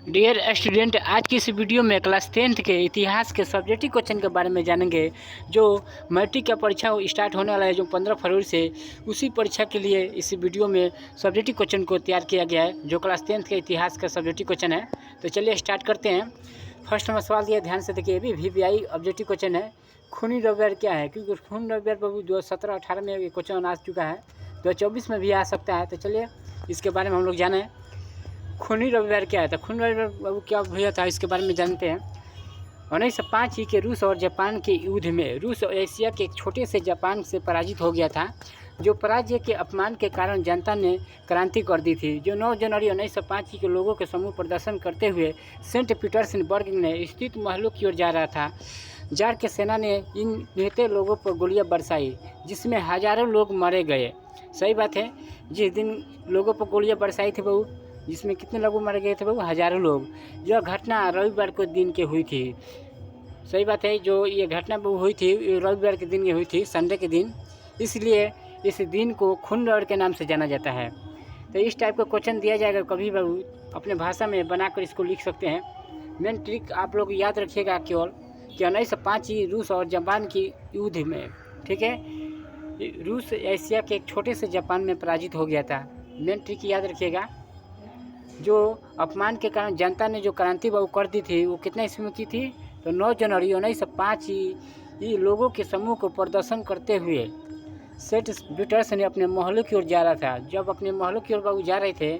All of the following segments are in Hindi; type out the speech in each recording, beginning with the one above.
डियर स्टूडेंट, आज की इस वीडियो में क्लास 10th के इतिहास के सब्जेक्टिव क्वेश्चन के बारे में जानेंगे। जो मैट्रिक का परीक्षा स्टार्ट होने वाला है जो 15 फरवरी से, उसी परीक्षा के लिए इस वीडियो में सब्जेक्टिव क्वेश्चन को तैयार किया गया है जो क्लास 10th के इतिहास का सब्जेक्टिव क्वेश्चन है। तो चलिए स्टार्ट करते हैं। फर्स्ट नंबर सवाल दिया, ध्यान से देखिए। VVI ऑब्जेक्टिव क्वेश्चन है, खूनी रविवार क्या है? क्योंकि खूनी रविवार बाबू 2017-18 में ये क्वेश्चन आ चुका है, 2024 में भी आ सकता है। तो चलिए इसके बारे में हम लोग जानें। खूनी रविवार क्या है? तो खूनी रविवार बाबू क्या हुआ था, इसके बारे में जानते हैं। 1905 के रूस और जापान के युद्ध में रूस और एशिया के एक छोटे से जापान से पराजित हो गया था। जो पराजय के अपमान के कारण जनता ने क्रांति कर दी थी। जो 9 जनवरी 1905 के लोगों के समूह प्रदर्शन करते हुए सेंट पीटर्सबर्ग में स्थित महलों की ओर जा रहा था। जार के सेना ने इन निहत्थे लोगों पर गोलियां बरसाई, जिसमें हजारों लोग मारे गए। सही बात है। जिस दिन लोगों पर गोलियां बरसाई थी बहू, जिसमें कितने लोग मारे गए थे बहू? हजारों लोग। यह घटना रविवार को दिन के हुई थी। सही बात है। जो ये घटना बहू हुई थी रविवार के दिन ये हुई थी, संडे के दिन, इसलिए इस दिन को खून रविवार के नाम से जाना जाता है। तो इस टाइप का क्वेश्चन दिया जाएगा कभी बहू, अपने भाषा में बनाकर इसको लिख सकते हैं। मेन ट्रिक आप लोग याद रखिएगा केवल कि 1905 रूस और जापान की युद्ध में, ठीक है, रूस एशिया के एक छोटे से जापान में पराजित हो गया था। मेन ट्रिक याद रखिएगा। जो अपमान के कारण जनता ने जो क्रांति वो कर दी थी, वो कितना ईस्वी में की थी? तो 9 जनवरी 1905 ही लोगों के समूह को प्रदर्शन करते हुए सेंट पीटर्स ने अपने महलों की ओर जा रहा था। जब अपने महलों की ओर बाबू जा रहे थे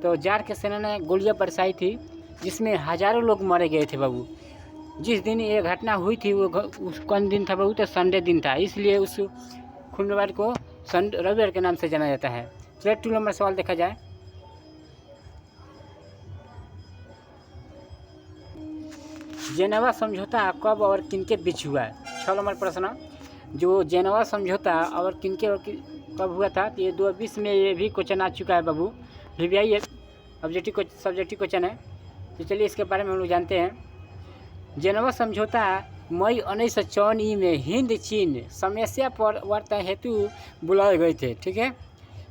तो जार के सेना ने गोलियां बरसाई थी, जिसमें हजारों लोग मारे गए थे बाबू। जिस दिन ये घटना हुई थी वो उस कौन दिन था बाबू? तो संडे दिन था, इसलिए उस खून रविवार को रविवार के नाम से जाना जाता है। चलिए 2 नंबर सवाल देखा जाए। जेनेवा समझौता कब और किनके बीच हुआ है? 6 नंबर प्रश्न। जो जेनेवा समझौता और किनके और कब हुआ था? तो ये 2020 में ये भी क्वेश्चन आ चुका है बाबू। VVI ऑब्जेक्टिव सब्जेक्टिव क्वेश्चन है। तो चलिए इसके बारे में हम लोग जानते हैं। जेनेवा समझौता मई 1954 में हिंद चीन समस्या पर वार्ता हेतु बुलाए गए थे, ठीक है,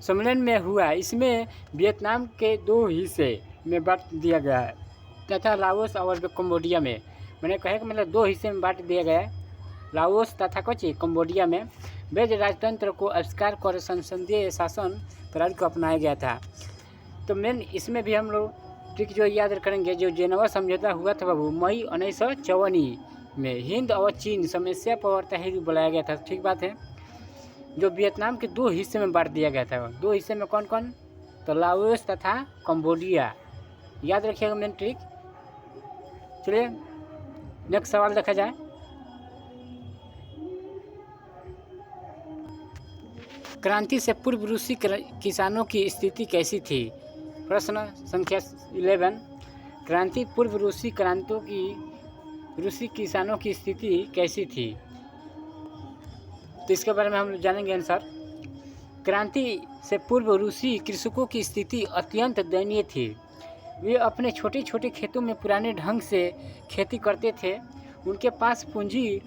सम्मेलन में हुआ। इसमें वियतनाम के 2 हिस्से में बांट दिया गया है तथा लाओस और कम्बोडिया में, मैंने कहे कि मतलब 2 हिस्से में बांट दिया गया है, लाओस तथा कम्बोडिया में। वैध राजतंत्र को आविष्कार कर संसदीय शासन प्रणाली को अपनाया गया था। तो मेन इसमें भी हम लोग ट्रिक जो याद करेंगे, जो जेनेवा समझौता हुआ था बाबू मई 1954 में हिंद और चीन समस्या पर वार्ता हेतु बुलाया गया था, ठीक बात है। जो वियतनाम के 2 हिस्से में बांट दिया गया था। 2 हिस्से में कौन कौन? तो लाओस तथा कम्बोडिया, याद रखिएगा मेन ट्रिक। चलिए नेक्स्ट सवाल देखा जाए। क्रांति से पूर्व रूसी किसानों की स्थिति कैसी थी? प्रश्न संख्या 11। क्रांति पूर्व रूसी किसानों की स्थिति कैसी थी? तो इसके बारे में हम जानेंगे आंसर। क्रांति से पूर्व रूसी कृषकों की स्थिति अत्यंत दयनीय थी। वे अपने छोटे छोटे खेतों में पुराने ढंग से खेती करते थे। उनके पास पूंजी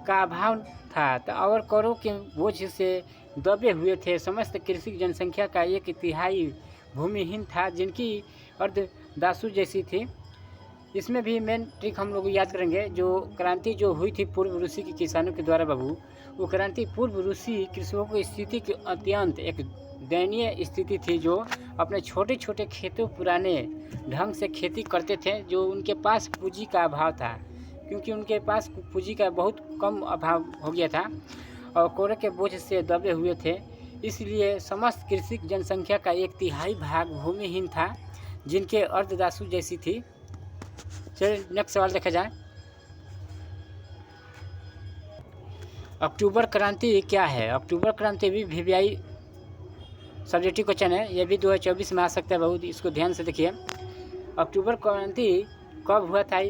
का अभाव था और करों के बोझ से दबे हुए थे। समस्त कृषि जनसंख्या का 1/3 भूमिहीन था, जिनकी अर्धदासु जैसी थी। इसमें भी मेन ट्रिक हम लोग याद करेंगे। जो क्रांति जो हुई थी पूर्व रूसी के किसानों के द्वारा बाबू, वो क्रांति पूर्व रूसी कृषकों की स्थिति की अत्यंत एक दयनीय स्थिति थी। जो अपने छोटे छोटे खेतों पुराने ढंग से खेती करते थे। जो उनके पास पूंजी का अभाव था, क्योंकि उनके पास पूंजी का बहुत कम अभाव हो गया था और कोरे के बोझ से दबे हुए थे। इसलिए समस्त कृषि जनसंख्या का 1/3 भाग भूमिहीन था, जिनके अर्धदासु जैसी थी। चलिए नेक्स्ट सवाल देखा जाए। अक्टूबर क्रांति क्या है? अक्टूबर क्रांति भी VVI सब्जेक्टिव क्वेश्चन है, यह भी 2024 में आ सकता है बहुत, इसको ध्यान से देखिए। अक्टूबर क्रांति कब हुआ था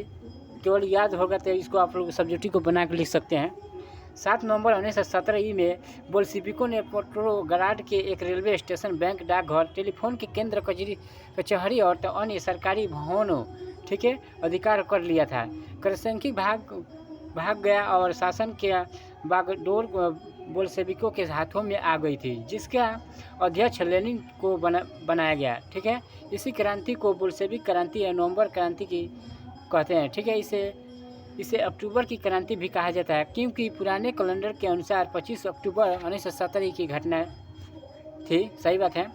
केवल याद होगा तो इसको आप लोग सब्जेक्टिव को बना कर लिख सकते हैं। 7 नवंबर 1917 में बोल्शेविकों ने पेट्रोग्राड के एक रेलवे स्टेशन, बैंक, डाकघर, टेलीफोन के केंद्र, कचहरी और अन्य सरकारी भवनों, ठीक है, अधिकार कर लिया था। करसंकी भाग गया और शासन के बोल्शेविकों के हाथों में आ गई थी, जिसका अध्यक्ष लेनिन को बनाया गया। ठीक है, इसी क्रांति को बोल्शेविक क्रांति या नवंबर क्रांति की कहते हैं। ठीक है, इसे अक्टूबर की क्रांति भी कहा जाता है, क्योंकि पुराने कैलेंडर के अनुसार 25 अक्टूबर 1917 की घटना थी। सही बात है।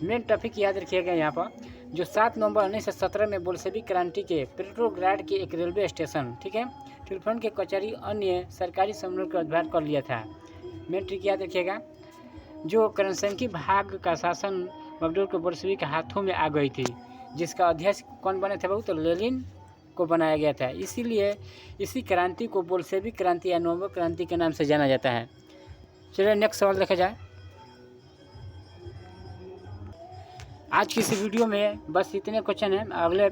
मेन टॉपिक याद रखिएगा यहाँ पर, जो 7 नवंबर 1917 में बोल्शेविक क्रांति के पेट्रोग्राड के एक रेलवे स्टेशन, ठीक है, टेलीफोन के कचहरी अन्य सरकारी समूह का उद्धार कर लिया था। मेन ट्रिक याद रखिएगा, जो करंसकी भाग का शासन मजदूर के बोल्शेविक के हाथों में आ गई थी, जिसका अध्यक्ष कौन बने थे बाबू, तो लेनिन को बनाया गया था। इसीलिए इसी क्रांति को बोल्शेविक क्रांति या नवंबर क्रांति के नाम से जाना जाता है। चलिए नेक्स्ट सवाल देखा जाए। आज की इस वीडियो में बस इतने क्वेश्चन हैं। अगले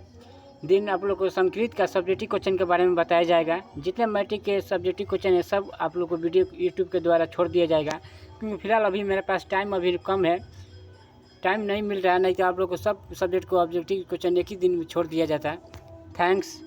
दिन आप लोग को संस्कृत का सब्जेक्टिव क्वेश्चन के बारे में बताया जाएगा। जितने मैट्रिक के सब्जेक्टिव क्वेश्चन है सब आप लोग को वीडियो यूट्यूब के द्वारा छोड़ दिया जाएगा, क्योंकि फिलहाल अभी मेरे पास टाइम अभी कम है, टाइम नहीं मिल रहा है। नहीं तो आप लोग को सब सब्जेक्ट को ऑब्जेक्टिव क्वेश्चन एक ही दिन में छोड़ दिया जाता है। थैंक्स।